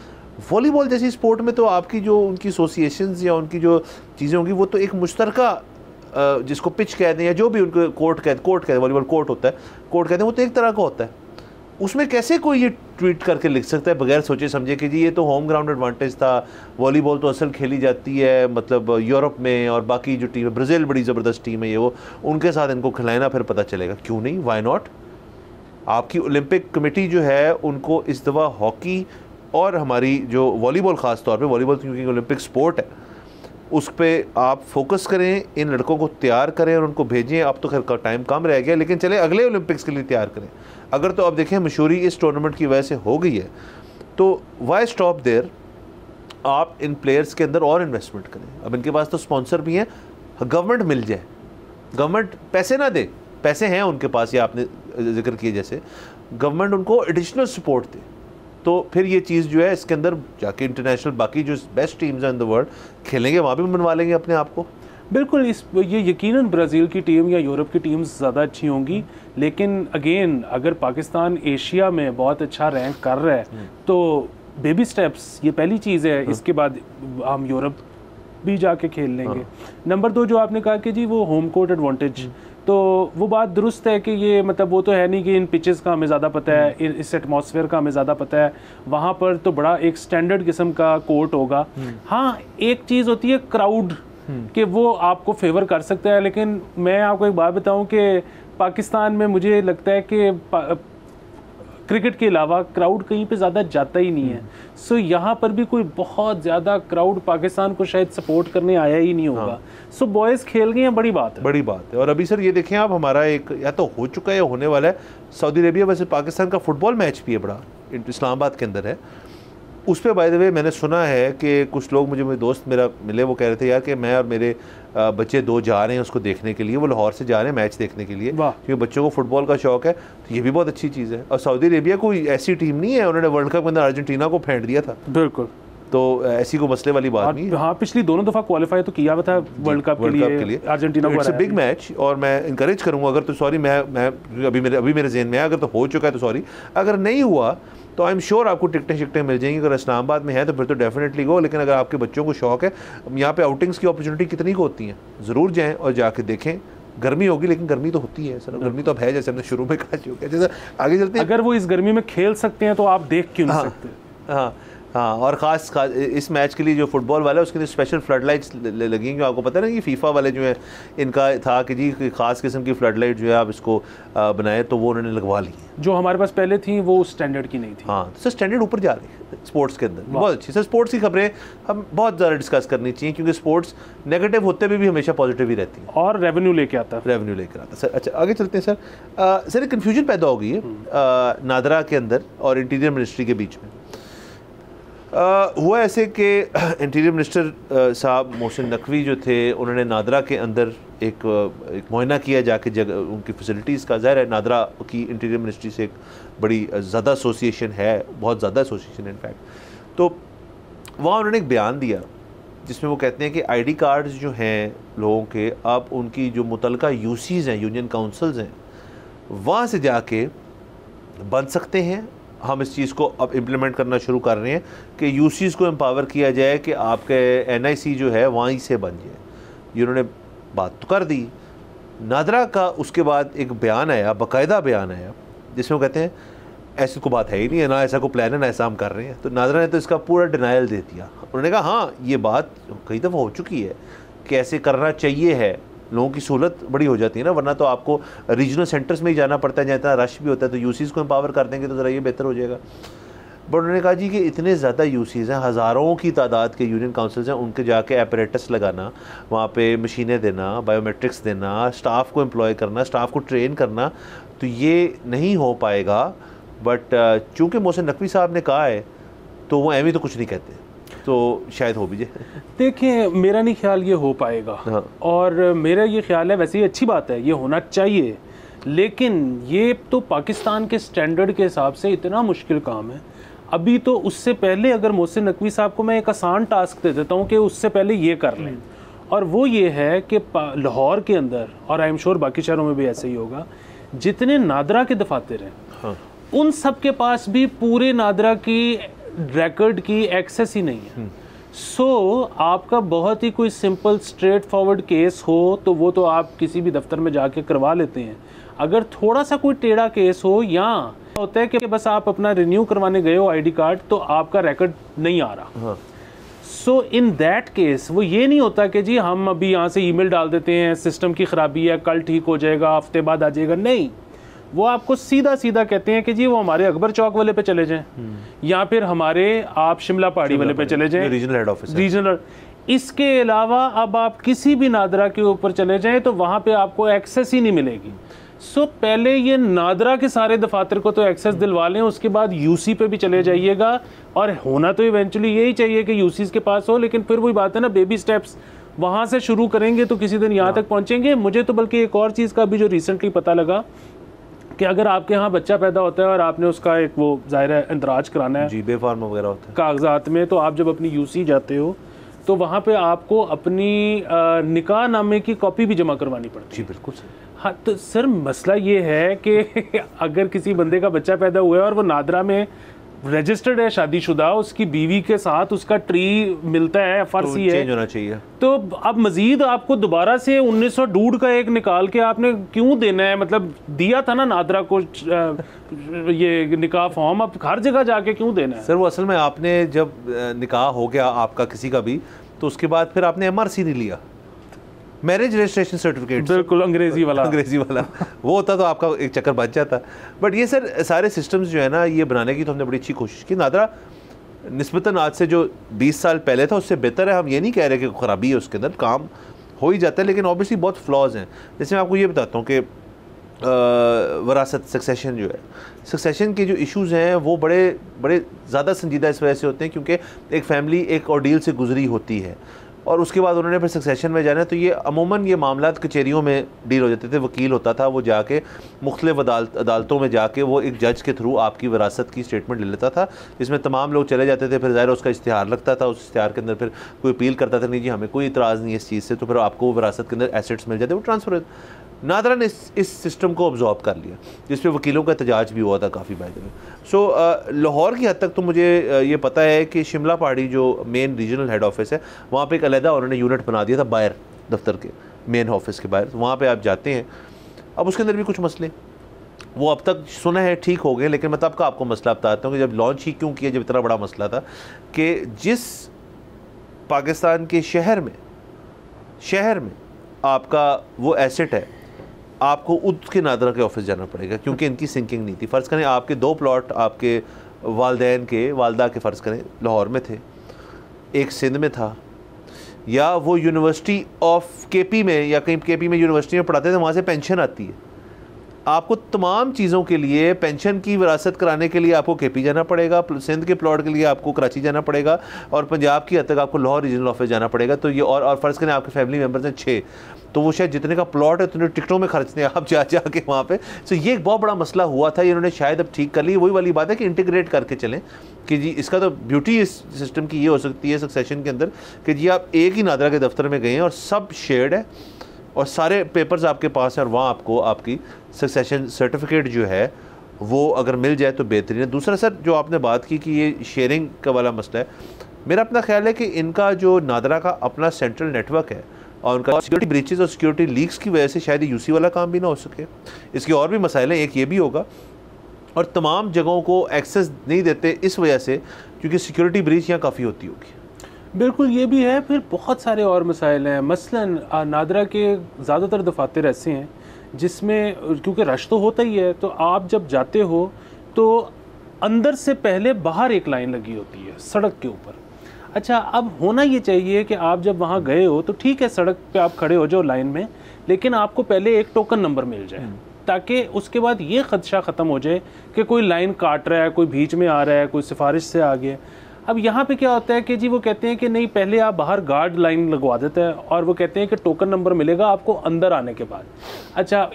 वॉलीबॉल जैसी स्पोर्ट में तो आपकी जो उनकी एसोसिएशंस या उनकी जो चीज़ें होंगी वो तो एक मुश्तरका जिसको पिच कहते हैं या जो भी उनको कोर्ट कहते हैं, वॉलीबॉल कोर्ट होता है, कोर्ट कहते हैं, वो तो एक तरह का होता है। उसमें कैसे कोई ये ट्वीट करके लिख सकता है बगैर सोचे समझे कि जी ये तो होम ग्राउंड एडवांटेज था, वॉलीबॉल तो असल खेली जाती है मतलब यूरोप में, और बाकी जो टीम है, ब्राज़ील बड़ी ज़बरदस्त टीम है ये वो, उनके साथ इनको खिलाना फिर पता चलेगा। क्यों नहीं, वाई नॉट। आपकी ओलंपिक कमेटी जो है उनको इस दफ़ा हॉकी और हमारी जो वॉलीबॉल ख़ास तौर पे, वॉलीबॉल क्योंकि ओलंपिक स्पोर्ट है, उस पर आप फोकस करें, इन लड़कों को तैयार करें और उनको भेजें। अब तो खैर टाइम कम रह गया, लेकिन चले अगले ओलंपिक्स के लिए तैयार करें। अगर तो अब देखें मशहूरी इस टूर्नामेंट की वजह से हो गई है तो वाई स्टॉप देयर, आप इन प्लेयर्स के अंदर और इन्वेस्टमेंट करें। अब इनके पास तो स्पॉन्सर भी हैं, गवर्नमेंट मिल जाए, गवर्नमेंट पैसे ना दे, पैसे हैं उनके पास, ये आपने जिक्र किए जैसे, गवर्नमेंट उनको एडिशनल सपोर्ट दे, तो फिर ये चीज़ जो है इसके अंदर जाके इंटरनेशनल बाकी जो बेस्ट टीम्स हैं इन द वर्ल्ड खेलेंगे, वहाँ भी बनवा लेंगे अपने आप को। बिल्कुल, ये यकीनन ब्राज़ील की टीम या यूरोप की टीम्स ज़्यादा अच्छी होंगी, लेकिन अगेन अगर पाकिस्तान एशिया में बहुत अच्छा रैंक कर रहा है तो बेबी स्टेप्स, ये पहली चीज़ है, इसके बाद हम यूरोप भी जाके खेल लेंगे। नंबर 2 जो आपने कहा कि जी वो होम कोर्ट एडवांटेज, तो वो बात दुरुस्त है कि ये मतलब वो तो है नहीं कि इन पिचेस का हमें ज़्यादा पता है, इस एटमॉस्फेयर का हमें ज़्यादा पता है, वहाँ पर तो बड़ा एक स्टैंडर्ड किस्म का कोर्ट होगा। हाँ, एक चीज़ होती है क्राउड कि वो आपको फेवर कर सकता है, लेकिन मैं आपको एक बात बताऊं कि पाकिस्तान में मुझे लगता है कि क्रिकेट के अलावा क्राउड कहीं पे ज़्यादा जाता ही नहीं है। सो यहाँ पर भी कोई बहुत ज़्यादा क्राउड पाकिस्तान को शायद सपोर्ट करने आया ही नहीं होगा। सो बॉयज़ खेल गए हैं, बड़ी बात है, बड़ी बात है। और अभी सर ये देखें आप, हमारा एक या तो हो चुका है या होने वाला है सऊदी अरेबिया वैसे पाकिस्तान का फुटबॉल मैच भी है, बड़ा इस्लामाबाद के अंदर है। उस पर बाय द वे मैंने सुना है कि कुछ लोग मुझे, मेरे दोस्त मेरा मिले, वो कह रहे थे यार कि मैं और मेरे बच्चे 2 जा रहे हैं उसको देखने के लिए, वो लाहौर से जा रहे हैं मैच देखने के लिए, क्योंकि बच्चों को फुटबॉल का शौक है, तो ये भी बहुत अच्छी चीज़ है। और सऊदी अरेबिया कोई ऐसी टीम नहीं है, उन्होंने वर्ल्ड कप के अंदर अर्जेंटीना को फेंट दिया था, बिल्कुल, तो ऐसी कोई मसले वाली बात नहीं है। हाँ, पिछली दोनों दफ़ा क्वालिफाई तो किया हुआ था वर्ल्ड कप के लिए अर्जेंटीना को। इट्स अ बिग मैच, और मैं इंकरेज करूँगा, अगर तो सॉरी मैं अभी मेरे ज़हन में है, अगर तो हो चुका है तो सॉरी, अगर नहीं हुआ तो आई एम श्योर आपको टिकटें मिल जाएंगी। अगर इस्लामाबाद में है तो फिर तो डेफिनेटली गो, लेकिन अगर आपके बच्चों को शौक है, यहाँ पे आउटिंग्स की अपॉर्चुनिटी कितनी को होती हैं, ज़रूर जाएँ और जाके देखें। गर्मी होगी लेकिन गर्मी तो होती है सर, गर्मी तो अब है, जैसे हमने शुरू में कहा, जैसे आगे चलते हैं, अगर वो इस गर्मी में खेल सकते हैं तो आप देख क्यों नहीं सकते। हाँ, और ख़ास इस मैच के लिए जो फुटबॉल वाला है उसके लिए स्पेशल फ्लड लाइट्स लगी, क्योंकि आपको पता है ना कि फीफा वाले जो है इनका था कि जी ख़ास किस्म की फ्लड लाइट जो है आप इसको बनाए, तो वो उन्होंने लगवा ली। जो हमारे पास पहले थी वो स्टैंडर्ड की नहीं थी। हाँ सर, स्टैंडर्ड ऊपर जा रही है स्पोर्ट्स के अंदर, बहुत अच्छी। सर स्पोर्ट्स की खबरें हम बहुत ज़्यादा डिस्कस करनी चाहिए, क्योंकि स्पोर्ट्स नेगेटिव होते हुए भी हमेशा पॉजिटिव ही रहती है और रेवेन्यू लेके आता है सर। अच्छा, आगे चलते हैं सर। सर एक कन्फ्यूजन पैदा हो गई है नादरा के अंदर और इंटीरियर मिनिस्ट्री के बीच में। हुआ ऐसे कि इंटीरियर मिनिस्टर साहब मोहसिन नकवी जो थे, उन्होंने नादरा के अंदर एक मुआयना किया जाके उनकी फैसिलिटीज़ का। ज़ाहिर है नादरा की इंटीरियर मिनिस्ट्री से एक बड़ी ज़्यादा एसोसिएशन है, बहुत ज़्यादा एसोसिएशन है इनफैक्ट। तो वहाँ उन्होंने एक बयान दिया जिसमें वो कहते हैं कि आईडी कार्ड्स जो हैं लोगों के, अब उनकी जो मुतलका यूसीज़ हैं, यूनियन काउंसिल्स हैं, वहाँ से जाके बन सकते हैं। हम इस चीज़ को अब इम्प्लीमेंट करना शुरू कर रहे हैं कि यूसीज़ को एम्पावर किया जाए कि आपके एनआईसी जो है वहीं से बन जाए। ये उन्होंने बात तो कर दी। नादरा का उसके बाद एक बयान आया, बाकायदा बयान आया, जिसमें वो कहते हैं ऐसी कोई बात है ही नहीं है, ना ऐसा कोई प्लान है, ना ऐसा हम कर रहे हैं। तो नादरा ने तो इसका पूरा डिनाइल दे दिया। उन्होंने कहा हाँ ये बात कई दफ़ा हो चुकी है कि ऐसे करना चाहिए है, लोगों की सहूलत बड़ी हो जाती है ना, वरना तो आपको रीजनल सेंटर्स में ही जाना पड़ता है जहाँ इतना रश भी होता है। तो यूसीज़ को एम्पावर कर देंगे तो ज़रा ये बेहतर हो जाएगा। बट उन्होंने कहा जी कि इतने ज़्यादा यूसीज़ हैं, हज़ारों की तादाद के यूनियन काउंसिल्स हैं, उनके जाके एपरेटस लगाना, वहाँ पे मशीनें देना, बायोमेट्रिक्स देना, स्टाफ को एम्प्लॉय करना, स्टाफ को ट्रेन करना, तो ये नहीं हो पाएगा। बट चूँकि मोहसिन नकवी साहब ने कहा है तो वो एम तो कुछ नहीं कहते, तो शायद हो भी जाए। देखिए मेरा नहीं ख्याल ये हो पाएगा। हाँ। और मेरा ये ख्याल है, वैसे ही अच्छी बात है, ये होना चाहिए, लेकिन ये तो पाकिस्तान के स्टैंडर्ड के हिसाब से इतना मुश्किल काम है। अभी तो उससे पहले अगर मोहसिन नकवी साहब को मैं एक आसान टास्क दे देता हूँ कि उससे पहले ये कर लें, और वो ये है कि लाहौर के अंदर, और आई एम श्योर बाकी शहरों में भी ऐसे ही होगा, जितने नादरा के दफातर हैं, हाँ, उन सब के पास भी पूरे नादरा की रिकॉर्ड की एक्सेस ही नहीं है। सो आपका बहुत ही कोई सिंपल स्ट्रेट फॉरवर्ड केस हो तो वो तो आप किसी भी दफ्तर में जाके करवा लेते हैं। अगर थोड़ा सा कोई टेढ़ा केस हो, या होता है कि बस आप अपना रिन्यू करवाने गए हो आईडी कार्ड, तो आपका रिकॉर्ड नहीं आ रहा। सो इन दैट केस वो ये नहीं होता कि जी हम अभी यहाँ से ईमेल डाल देते हैं, सिस्टम की ख़राबी है, कल ठीक हो जाएगा, हफ्ते बाद आ जाएगा। नहीं, वो आपको सीधा सीधा कहते हैं कि जी वो हमारे अकबर चौक वाले पे चले जाएं, या फिर हमारे आप शिमला पहाड़ी वाले पे चले जाएं, रीजनल हेड ऑफिस, रीजनल। इसके अलावा अब आप किसी भी नादरा के ऊपर चले जाएं तो वहाँ पे आपको एक्सेस ही नहीं मिलेगी। सो पहले ये नादरा के सारे दफातर को तो एक्सेस दिलवा लें, उसके बाद यूसी पे भी चले जाइएगा, और होना तो इवेंचुअली यही चाहिए कि यूसीज के पास हो, लेकिन फिर वही बात है ना, बेबी स्टेप्स वहाँ से शुरू करेंगे तो किसी दिन यहाँ तक पहुँचेंगे। मुझे तो बल्कि एक और चीज़ का भी जो रिसेंटली पता लगा कि अगर आपके यहाँ बच्चा पैदा होता है और आपने उसका एक वो ज़ाहिर है इंदराज कराना है जी, बेफार्म वगैरह होता है कागजात में, तो आप जब अपनी यूसी जाते हो तो वहाँ पे आपको अपनी निकाह नामे की कॉपी भी जमा करवानी पड़ती है। जी बिल्कुल सही। हाँ, तो सर मसला ये है कि अगर किसी बंदे का बच्चा पैदा हुआ है और वो नादरा में रजिस्टर्ड है, शादीशुदा, उसकी बीवी के साथ उसका ट्री मिलता है, FRC है, चेंज होना चाहिए। तो अब मजीद आपको दोबारा से 1902 का एक निकाल के आपने क्यों देना है? मतलब दिया था ना नादरा को ये निकाह फॉर्म, अब हर जगह जाके क्यों देना है? सर वो असल में आपने जब निकाह हो गया आपका किसी का भी, तो उसके बाद फिर आपने MRC नहीं लिया, मैरिज रजिस्ट्रेशन सर्टिफिकेट, बिल्कुल अंग्रेजी वाला वो होता तो आपका एक चक्कर बच जाता। बट ये सर सारे सिस्टम्स जो है ना, ये बनाने की तो हमने बड़ी अच्छी कोशिश की। नादरा निस्बतन आज से जो 20 साल पहले था उससे बेहतर है। हम ये नहीं कह रहे कि ख़राबी है उसके अंदर, काम हो ही जाता है, लेकिन ऑब्वियसली बहुत फ्लॉज हैं। जैसे मैं आपको ये बताता हूँ कि वरासत सक्सेशन जो है, सक्सेशन के जो इश्यूज़ हैं वो बड़े ज़्यादा संजीदा इस वजह से होते हैं क्योंकि एक फैमिली एक ऑर्डील से गुजरी होती है और उसके बाद उन्होंने फिर सक्सेशन में जाना है, तो ये अमूमन ये मामला कचहरियों में डील हो जाते थे। वकील होता था, वो जाके मुख्तलिफ अदालतों में जाके वो एक जज के थ्रू आपकी विरासत की स्टेटमेंट ले लेता था, जिसमें तमाम लोग चले जाते थे। फिर ज़ाहिर उसका इश्तिहार लगता था, उस इश्तिहार के अंदर फिर कोई अपील करता था, नहीं जी हमें कोई इतराज़ नहीं है इस चीज़ से, तो फिर आपको विरासत के अंदर एसेट्स मिल जाते, वो ट्रांसफ़र। नादरा ने इस सिस्टम को ऑब्जॉर्व कर लिया, जिस पे वकीलों का एहतजाज भी हुआ था काफ़ी बायदे में। सो लाहौर की हद तक तो मुझे ये पता है कि शिमला पहाड़ी जो मेन रीजनल हेड ऑफिस है, वहाँ पे एक अलहदा उन्होंने यूनिट बना दिया था बाहर दफ्तर के मेन ऑफिस के बाहर। वहाँ पे आप जाते हैं, अब उसके अंदर भी कुछ मसले वो अब तक सुना है ठीक हो गए, लेकिन मैं तब का आपको मसला बताता हूँ कि जब लॉन्च ही क्यों किया, जब इतना बड़ा मसला था कि जिस पाकिस्तान के शहर में आपका वो एसेट है, आपको उसके नादरा के ऑफिस जाना पड़ेगा क्योंकि इनकी सिंकिंग नहीं थी। फ़र्ज़ करें आपके 2 प्लॉट आपके वालदैन के वालदा के फ़र्ज़ करें लाहौर में थे, एक सिंध में था, या वो यूनिवर्सिटी ऑफ KP में या कहीं KP में यूनिवर्सिटी में पढ़ाते थे, वहाँ से पेंशन आती है। आपको तमाम चीज़ों के लिए, पेंशन की विरासत कराने के लिए आपको KP जाना पड़ेगा, सिंध के प्लॉट के लिए आपको कराची जाना पड़ेगा, और पंजाब की हद तक आपको लाहौर रीजनल ऑफिस जाना पड़ेगा। तो ये और फ़र्ज़ करें आपके फैमिली मेम्बर्स हैं 6, तो वो शायद जितने का प्लॉट है उतने टिकटों में खर्चते हैं आप जा के वहाँ पे। सो ये एक बहुत बड़ा मसला हुआ था, इन्होंने शायद अब ठीक कर ली। वही वाली बात है कि इंटीग्रेट करके चलें कि जी इसका तो ब्यूटी इस सिस्टम की ये हो सकती है सक्सेशन के अंदर कि जी आप एक ही नादरा के दफ्तर में गए हैं और सब शेयर्ड है और सारे पेपर्स आपके पास हैं, और वहाँ आपको आपकी सक्सेशन सर्टिफिकेट जो है वो अगर मिल जाए तो बेहतरीन है। दूसरा सर जो आपने बात की कि ये शेयरिंग का वाला मसला है, मेरा अपना ख्याल है कि इनका जो नादरा का अपना सेंट्रल नेटवर्क है और उनका सिक्योरिटी ब्रीचेस और सिक्योरिटी लीक्स की वजह से शायद यूसी वाला काम भी ना हो सके। इसके और भी मसाइल हैं, एक ये भी होगा, और तमाम जगहों को एक्सेस नहीं देते इस वजह से क्योंकि सिक्योरिटी ब्रीच यहाँ काफ़ी होती होगी। बिल्कुल ये भी है, फिर बहुत सारे और मसाइल हैं। मसलन नादरा के ज़्यादातर दफातर ऐसे हैं जिसमें क्योंकि रश तो होता ही है, तो आप जब जाते हो तो अंदर से पहले बाहर एक लाइन लगी होती है सड़क के ऊपर। अच्छा, अब होना ये चाहिए कि आप जब वहाँ गए हो तो ठीक है सड़क पे आप खड़े हो जाओ लाइन में, लेकिन आपको पहले एक टोकन नंबर मिल जाए ताकि उसके बाद ये खदशा ख़त्म हो जाए कि कोई लाइन काट रहा है, कोई बीच में आ रहा है, कोई सिफारिश से आ गया। अब यहाँ पे क्या होता है कि जी वो कहते हैं कि नहीं, पहले आप बाहर गार्ड लाइन लगवा देते हैं और वो कहते हैं कि टोकन नंबर मिलेगा आपको अंदर आने के बाद। अच्छा,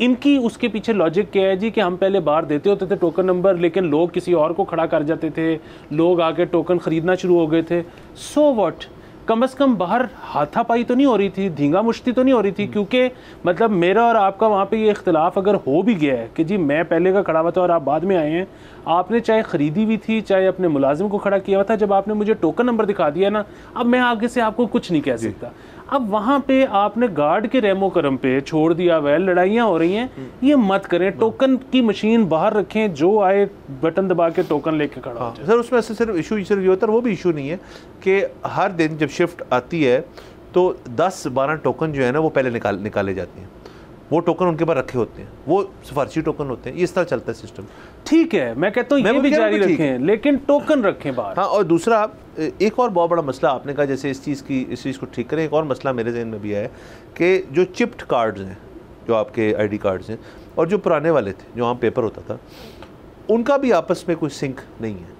इनकी उसके पीछे लॉजिक क्या है जी कि हम पहले बाहर देते होते थे टोकन नंबर, लेकिन लोग किसी और को खड़ा कर जाते थे, लोग आके टोकन ख़रीदना शुरू हो गए थे। सो व्हाट, कम से कम बाहर हाथापाई तो नहीं हो रही थी, धींगा मुश्ती तो नहीं हो रही थी, क्योंकि मतलब मेरा और आपका वहाँ पे ये इख्तिलाफ अगर हो भी गया है कि जी मैं पहले का खड़ा हुआ था और आप बाद में आए हैं, आपने चाहे ख़रीदी हुई थी चाहे अपने मुलाजिम को खड़ा किया हुआ था, जब आपने मुझे टोकन नंबर दिखा दिया ना, अब मैं आगे से आपको कुछ नहीं कह सकता। अब वहाँ पे आपने गार्ड के रेमो करम पे छोड़ दिया हुआ है, लड़ाइयाँ हो रही हैं, ये मत करें। टोकन की मशीन बाहर रखें, जो आए बटन दबा के टोकन लेके खड़ा हो जाए। सर उसमें सिर्फ इशू सिर्फ ये होता है, वो भी इशू नहीं है कि हर दिन जब शिफ्ट आती है तो 10-12 टोकन जो है ना वो पहले निकाले जाते हैं, वो टोकन उनके पास रखे होते हैं, वो सिफारशी टोकन होते हैं। इस तरह चलता है सिस्टम। ठीक है, मैं कहता हूँ ये भी जारी रखें, लेकिन टोकन रखें बाहर। हाँ, और दूसरा एक और बहुत बड़ा मसला आपने कहा, जैसे इस चीज़ को ठीक करें, एक और मसला मेरे जहन में भी है कि जो चिप्ड कार्ड्स हैं, जो आपके आईडी कार्ड्स हैं, और जो पुराने वाले थे जो आम पेपर होता था, उनका भी आपस में कोई सिंक नहीं है।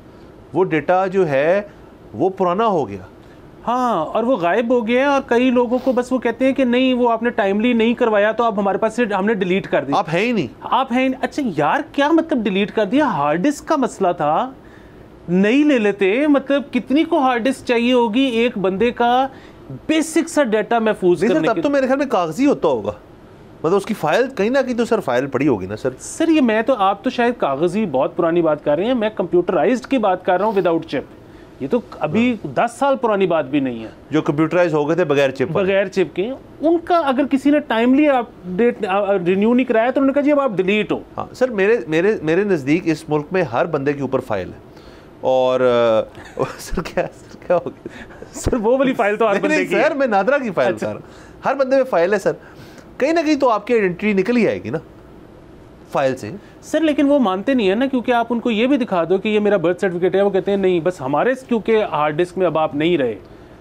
वो डेटा जो है वो पुराना हो गया, हाँ, और वो गायब हो गया है। और कई लोगों को बस वो कहते हैं कि नहीं वो आपने टाइमली नहीं करवाया तो अब हमारे पास से हमने डिलीट कर दिया। आप है ही नहीं, आप हैं। अच्छा यार, क्या मतलब डिलीट कर दिया? हार्ड डिस्क का मसला था, नहीं ले लेते। मतलब कितनी को हार्ड डिस्क चाहिए होगी एक बंदे का बेसिक सा डाटा महफूज करने तब तो मेरे ख्याल में कागजी होता होगा, मतलब उसकी फाइल कहीं ना कहीं तो सर फाइल पड़ी होगी ना सर। सर ये मैं तो, आप तो शायद कागजी बहुत पुरानी बात कर रहे हैं, मैं कंप्यूटराइज्ड की बात कर रहा हूँ विदाउट चिप। ये तो अभी 10 साल पुरानी बात भी नहीं है। जो कंप्यूटराइज हो गए थे बगैर चिप के, उनका अगर किसी ने टाइमली अपडेट रिन्यू नहीं कराया तो उन्होंने कहा जी अब आप डिलीट हो। हाँ सर, मेरे नज़दीक इस मुल्क में हर बंदे के ऊपर फाइल है। और सर क्या हो गया सर? वो वाली फाइल तो हर बंदे की है। सर मैं नादरा की फाइल बता रहा हूँ, हर बंदे में फाइल है सर। कहीं ना कहीं तो आपकी आइडेंटिटी निकल ही आएगी ना फाइल से सर। लेकिन वो मानते नहीं है ना, क्योंकि आप उनको ये भी दिखा दो कि ये मेरा बर्थ सर्टिफिकेट है, वो कहते हैं नहीं बस हमारे क्योंकि हार्ड डिस्क में अब आप नहीं रहे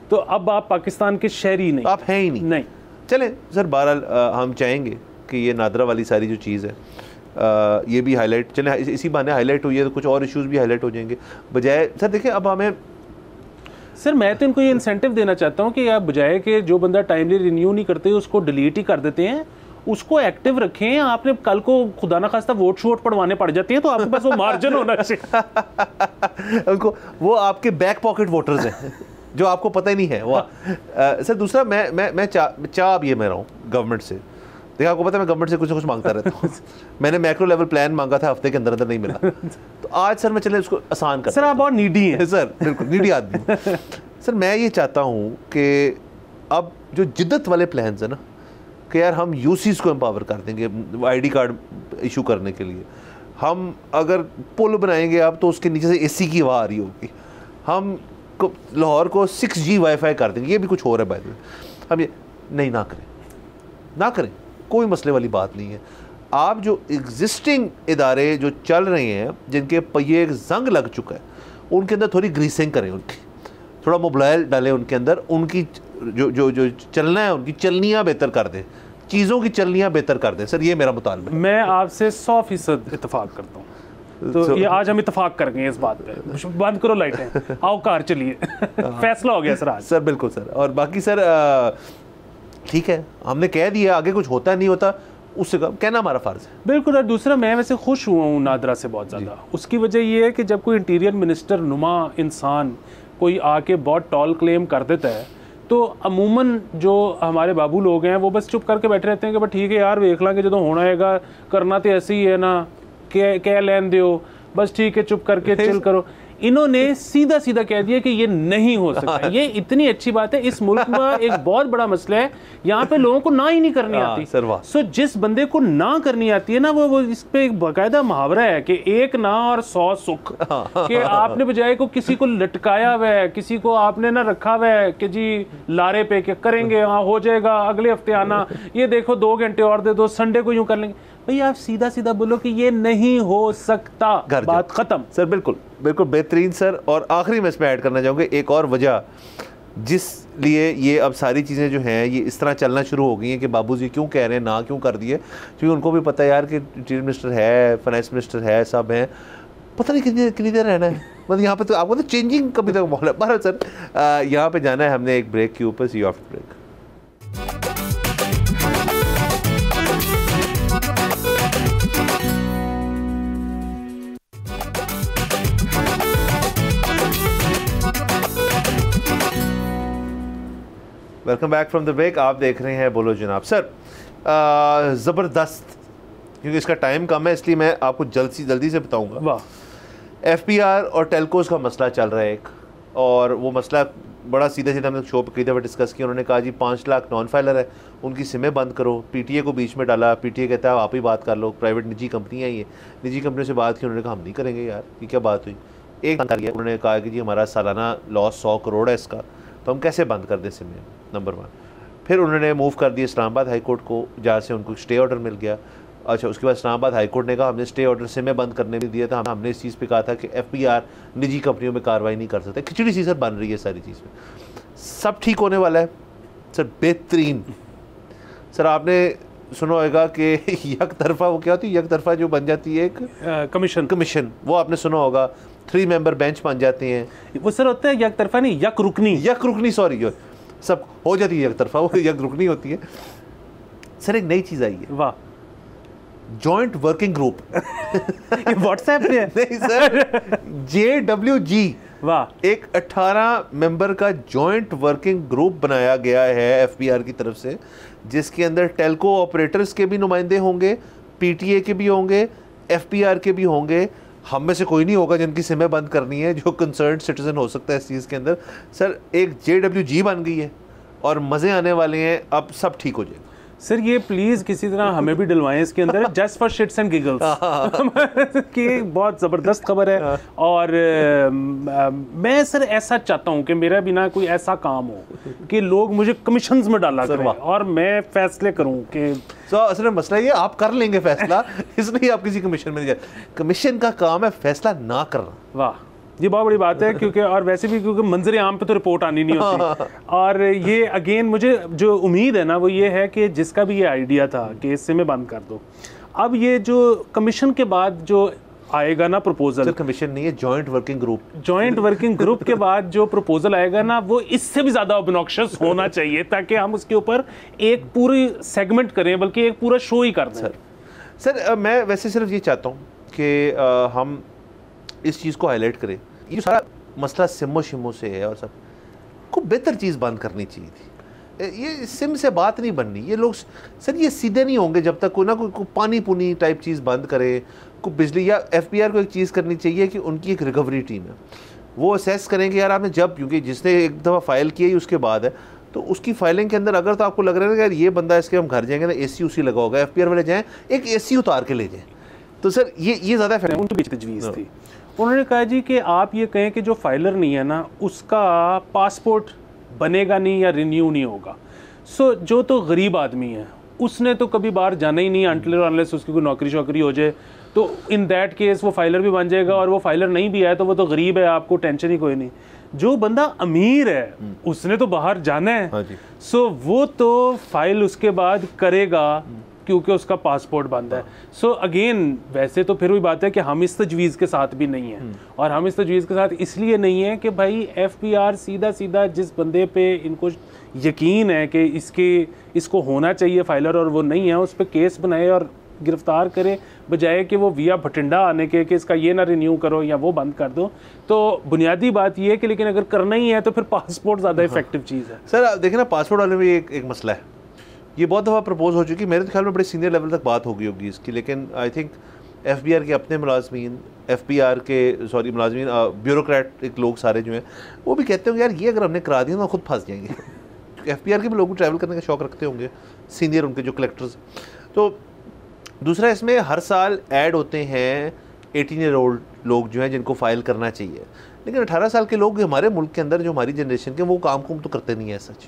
तो अब आप पाकिस्तान के शहरी नहीं, आप हैं ही नहीं। चलें सर, बहरहाल हम चाहेंगे कि ये नादरा वाली सारी जो चीज़ है ये भी हाईलाइट, चलें इसी बहाने हाईलाइट हुई है तो कुछ और इश्यूज़ भी हाईलाइट हो जाएंगे। बजाय सर देखिए अब हमें, सर मैं तो इनको ये इंसेंटिव देना चाहता हूँ कि आप बजाय कि जो बंदा टाइमली रिन्यू नहीं करते उसको डिलीट ही कर देते हैं, उसको एक्टिव रखें। आपने कल को खुदा ना खास्ता वोट शोट पड़वाने पड़ जाते हैं तो आपके पास वो मार्जिन होना चाहिए। उनको वो आपके बैक पॉकेट वोटर्स हैं जो आपको पता ही नहीं है वो। सर दूसरा मैं चाह अब ये मैं रहा हूँ गवर्नमेंट से, देखा आपको पता है मैं गवर्नमेंट से कुछ ना कुछ मांगता रहता हूँ। मैंने मैक्रो लेवल प्लान मांगा था, हफ्ते के अंदर अंदर नहीं मिला, तो आज सर मैं चले उसको आसान कर। सर आप बहुत नीडी हैं सर, बिल्कुल नीडी आदमी। सर मैं ये चाहता हूँ कि अब जो जिद्दत वाले प्लान्स है ना कि यार हम यूसीज को एम्पावर कर देंगे आईडी कार्ड इशू करने के लिए, हम अगर पुल बनाएंगे अब तो उसके नीचे से एसी की हवा आ रही होगी, हम लाहौर को 6G वाईफाई कर देंगे, ये भी कुछ हो रहा है बाय द वे। हम ये नहीं, ना करें, कोई मसले वाली बात नहीं है। आप जो एग्जिस्टिंग इदारे जो चल रहे हैं जिनके पहिए एक जंग लग चुका है उनके अंदर थोड़ी ग्रीसिंग करें, उनकी थोड़ा मोबाइल डालें उनके अंदर, उनकी जो चलना है उनकी चलनियाँ बेहतर कर दें, चीज़ों की चलनियाँ बेहतर कर दें। सर ये मेरा मुतालबा है। मैं आपसे 100% इत्तेफाक करता हूँ। तो ये आज हम इत्तेफाक कर गए इस बात पे। बंद करो लाइटें, आओ कार चलिए। फैसला हो गया सर आज। सर बिल्कुल सर, और बाकी सर ठीक है, हमने कह दिया, आगे कुछ होता नहीं होता उससे कहना हमारा फ़र्ज़ है। बिल्कुल। और दूसरा मैं वैसे खुश हुआ हूँ नादरा से बहुत ज़्यादा। उसकी वजह ये है कि जब कोई इंटीरियर मिनिस्टर नुमा इंसान कोई आके बहुत टॉल क्लेम कर देता है तो अमूमन जो हमारे बाबू लोग हैं वो बस चुप करके बैठे रहते हैं कि बस ठीक है यार वेख लांगे जो होना है, करना तो ऐसे ही है ना, क्या लेन दो, बस ठीक है चुप करके चिल करो। इन्होंने सीधा सीधा कह दिया कि ये नहीं हो सकता। ये इतनी अच्छी बात है। इस मुल्क में एक बहुत बड़ा मसला है, यहाँ पे लोगों को ना ही नहीं करनी आती। सो जिस बंदे को ना करनी आती है ना वो इस पे एक बाकायदा मुहावरा है कि एक ना और 100 सुख। कि आपने बजाय को किसी को लटकाया हुआ है, किसी को आपने ना रखा हुआ है कि जी लारे पे के करेंगे, हाँ हो जाएगा, अगले हफ्ते आना, ये देखो 2 घंटे और दे दो, संडे को यूं कर लेंगे। भाई आप सीधा सीधा बोलो कि ये नहीं हो सकता, बात खत्म। सर बिल्कुल बेहतरीन सर। और आखिरी में इसमें ऐड करना चाहूँगा एक और वजह जिस लिए ये अब सारी चीज़ें जो हैं ये इस तरह चलना शुरू हो गई हैं कि बाबूजी क्यों कह रहे हैं, ना क्यों कर दिए, क्योंकि उनको भी पता है यार कि चीफ मिनिस्टर है, फाइनेंस मिनिस्टर है, सब हैं, पता नहीं कितनी देर रहना है। मतलब यहाँ पे तो आपको तो चेंजिंग कभी तक माहौल है। बहरहाल सर यहाँ पे जाना है हमने एक ब्रेक के ऊपर, see after break. Welcome back from the break. आप देख रहे हैं बोलो जनाब। सर ज़बरदस्त, क्योंकि इसका टाइम कम है इसलिए मैं आपको जल्दी से बताऊंगा। FPR और टेलकोस का मसला चल रहा है एक, और वो मसला बड़ा सीधा हमने शो पर कई दफ़ा डिस्कस किया। उन्होंने कहा जी 5 लाख नॉन फाइलर है, उनकी सिमें बंद करो। PTA को बीच में डाला, PTA कहता है आप ही बात कर लो, प्राइवेट निजी कंपनियाँ ये निजी कंपनियों से बात की। उन्होंने कहा हम नहीं करेंगे यार, ये क्या बात हुई। एक उन्होंने कहा कि जी हमारा सालाना लॉस 100 करोड़ है इसका, तो हम कैसे बंद कर दें सिमें, नंबर 1। फिर उन्होंने मूव कर दिया इस्लामाबाद हाई कोर्ट को, जहाँ से उनको स्टे ऑर्डर मिल गया। अच्छा, उसके बाद इस्लामाबाद हाई कोर्ट ने कहा हमने स्टे ऑर्डर सिमें बंद करने भी दिया था, हमने इस चीज़ पे कहा था कि FPR निजी कंपनियों में कार्रवाई नहीं कर सकते। खिचड़ी सी सर बन रही है सारी चीज़ में। सब ठीक होने वाला है सर, बेहतरीन। सर आपने सुना होगा कि यक तरफा, वो क्या होती है यक तरफा जो बन जाती है एक कमीशन, वो आपने सुना होगा। 3 मेंबर बेंच बन जाते हैं। वो सर होता है यक तरफा नहीं, यक रुकनी, सॉरी, जो सब हो जाती है यक तरफा, वो यक रुकनी होती है। सर एक नई चीज आई है, वाह, जॉइंट वर्किंग ग्रुप। व्हाट्सएप पे नहीं सर, JWG, वाह, एक 18 मेंबर का जॉइंट वर्किंग ग्रुप बनाया गया है FBR की तरफ से, जिसके अंदर टेलको ऑपरेटर्स के भी नुमाइंदे होंगे, PTA के भी होंगे, FBR के भी होंगे। हम में से कोई नहीं होगा जिनकी सिमें बंद करनी है, जो कंसर्न सिटीजन हो सकता है इस चीज़ के अंदर। सर एक JWG बन गई है और मज़े आने वाले हैं, अब सब ठीक हो जाएगा। सर ये प्लीज किसी तरह हमें भी डलवाएं इसके अंदर, just for sheets and giggles, कि बहुत ज़बरदस्त खबर है। और मैं सर ऐसा चाहता हूँ कि मेरा भी ना कोई ऐसा काम हो कि लोग मुझे कमीशंस में डाला करें और मैं फैसले करूँ कि असल में मसला ये आप कर लेंगे फैसला, इसलिए आप किसी कमीशन में नहीं जाए। कमीशन का काम है फैसला ना करना। वाह, ये बहुत बड़ी बात है, क्योंकि और वैसे भी क्योंकि मंजर आम पे तो रिपोर्ट आनी नहीं होती। और ये अगेन मुझे जो उम्मीद है ना वो ये है कि जिसका भी ये आइडिया था कि इससे मैं बंद कर दो, अब ये जो कमीशन के बाद जो आएगा ना प्रपोजल, कमीशन नहीं है, जॉइंट वर्किंग ग्रुप के बाद जो प्रपोजल आएगा ना वो इससे भी ज्यादा ऑब्नॉक्शियस होना चाहिए, ताकि हम उसके ऊपर एक पूरी सेगमेंट करें, बल्कि एक पूरा शो ही कर दें। सर मैं वैसे सिर्फ ये चाहता हूँ कि हम इस चीज़ को हाईलाइट करें। ये सारा मसला सिमो शिमो से है और सब को बेहतर चीज़ बंद करनी चाहिए थी। ये सिम से बात नहीं बननी। ये लोग सर ये सीधे नहीं होंगे जब तक कोई पानी पुनी टाइप चीज़ बंद करे, को बिजली। या FBR को एक चीज़ करनी चाहिए कि उनकी एक रिकवरी टीम है, वो असेस करेंगे यार आपने जब, क्योंकि जिसने एक दफ़ा फाइल किया ही उसके बाद है, तो उसकी फाइलिंग के अंदर अगर तो आपको लग रहा है ना यार ये बंदा इसके हम घर जाएंगे ना AC उसी लगा होगा, FBR वाले जाएँ एक AC उतार के ले जाएँ, तो सर ये ज़्यादा उनके बीच तजवीज़ थी। उन्होंने कहा जी कि आप ये कहें कि जो फाइलर नहीं है ना उसका पासपोर्ट बनेगा नहीं या रिन्यू नहीं होगा। सो जो तो गरीब आदमी है उसने तो कभी बाहर जाना ही नहीं अनटिल अनलेस उसकी कोई नौकरी शौकरी हो जाए, तो इन दैट केस वो फाइलर भी बन जाएगा, और वो फाइलर नहीं भी है तो वो तो गरीब है, आपको टेंशन ही कोई नहीं। जो बंदा अमीर है उसने तो बाहर जाना है, सो वो तो फाइल उसके बाद करेगा क्योंकि उसका पासपोर्ट बंद है। सो अगेन वैसे तो फिर वही बात है कि हम इस तजवीज़ के साथ भी नहीं हैं, और हम इस तजवीज़ के साथ इसलिए नहीं है कि भाई FBR सीधा सीधा जिस बंदे पे इनको यकीन है कि इसको होना चाहिए फाइलर और वो नहीं है, उस पर केस बनाए और गिरफ्तार करे, बजाय कि वो विया भटिंडा आने के कि इसका ये ना रिन्यू करो या वो बंद कर दो। तो बुनियादी बात ये है कि लेकिन अगर करना ही है तो फिर पासपोर्ट ज़्यादा इफेक्टिव चीज़ है। सर देखिए ना, पासपोर्ट वाले में एक मसला है, ये बहुत दफ़ा प्रपोज हो चुकी, मेरे ख्याल में बड़े सीनियर लेवल तक बात होगी इसकी, लेकिन आई थिंक FBR के अपने मुलाजमीन, FBR के मुलाजमीन ब्यूरोक्रेट एक लोग सारे जो हैं वो भी कहते होंगे यार ये अगर हमने करा दिया तो खुद फंस जाएंगे। FBR के भी लोग ट्रैवल करने का शौक़ रखते होंगे, सीनियर उनके जो कलेक्टर्स। तो दूसरा इसमें हर साल ऐड होते हैं 18 ईयर ओल्ड लोग जो हैं जिनको फ़ाइल करना चाहिए, लेकिन 18 साल के लोग हमारे मुल्क के अंदर जो हमारी जनरेशन के वो काम तो करते नहीं है सच।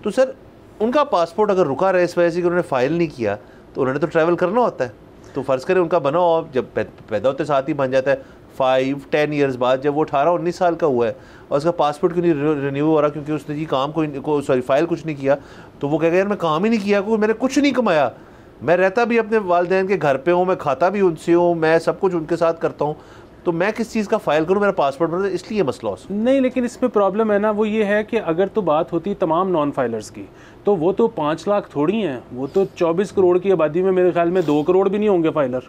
तो सर उनका पासपोर्ट अगर रुका रहे इस वजह से कि उन्होंने फ़ाइल नहीं किया, तो उन्होंने तो ट्रैवल करना होता है। तो फ़र्ज़ करें उनका बना हो, जब पैदा होते साथ ही बन जाता है 5-10 ईयर्स बाद, जब वो 18-19 साल का हुआ है और उसका पासपोर्ट क्यों नहीं रिन्यू हो रहा क्योंकि उसने जी काम फ़ाइल कुछ नहीं किया, तो वो कहेगा यार मैं काम ही नहीं किया, मैंने कुछ नहीं कमाया, मैं रहता भी अपने वालिदैन के घर पे हूँ, मैं खाता भी उनसे हूँ, मैं सब कुछ उनके साथ करता हूँ, तो मैं किस चीज़ का फ़ाइल करूँ, मेरा पासपोर्ट बना, इसलिए मसला हो नहीं। लेकिन इसमें प्रॉब्लम है ना, वो ये है कि अगर तो बात होती तमाम नॉन फाइलर्स की, तो वो तो 5 लाख थोड़ी हैं, वो तो 24 करोड़ की आबादी में मेरे ख्याल में 2 करोड़ भी नहीं होंगे फाइलर।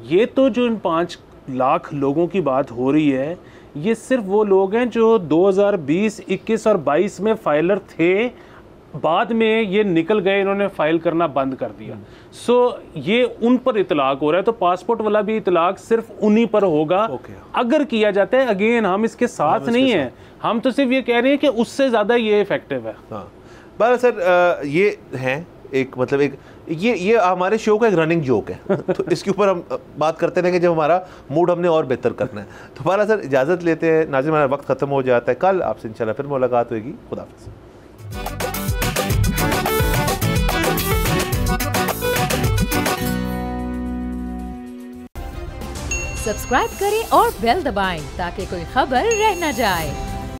ये तो जो इन 5 लाख लोगों की बात हो रही है, ये सिर्फ वो लोग हैं जो 2020, 21 और 22 में फाइलर थे, बाद में ये निकल गए, इन्होंने फाइल करना बंद कर दिया। सो ये उन पर इतलाक हो रहा है, तो पासपोर्ट वाला भी इतलाक सिर्फ उन्हीं पर होगा अगर किया जाता है। अगेन हम इसके साथ नहीं है, हम तो सिर्फ ये कह रहे हैं कि उससे ज़्यादा ये इफेक्टिव है। बस सर ये हैं एक मतलब एक ये हमारे शो का एक रनिंग जोक है तो इसके ऊपर हम बात करते रहेंगे जब हमारा मूड हमने और बेहतर करना है। तो हमारा सर इजाज़त लेते हैं, नाज़रीन हमारा वक्त ख़त्म हो जाता है, कल आपसे इंशाल्लाह फिर मुलाकात होगी। खुदा हाफ़िज़। सब्सक्राइब करें और बेल दबाएं ताकि कोई खबर रह न जाए।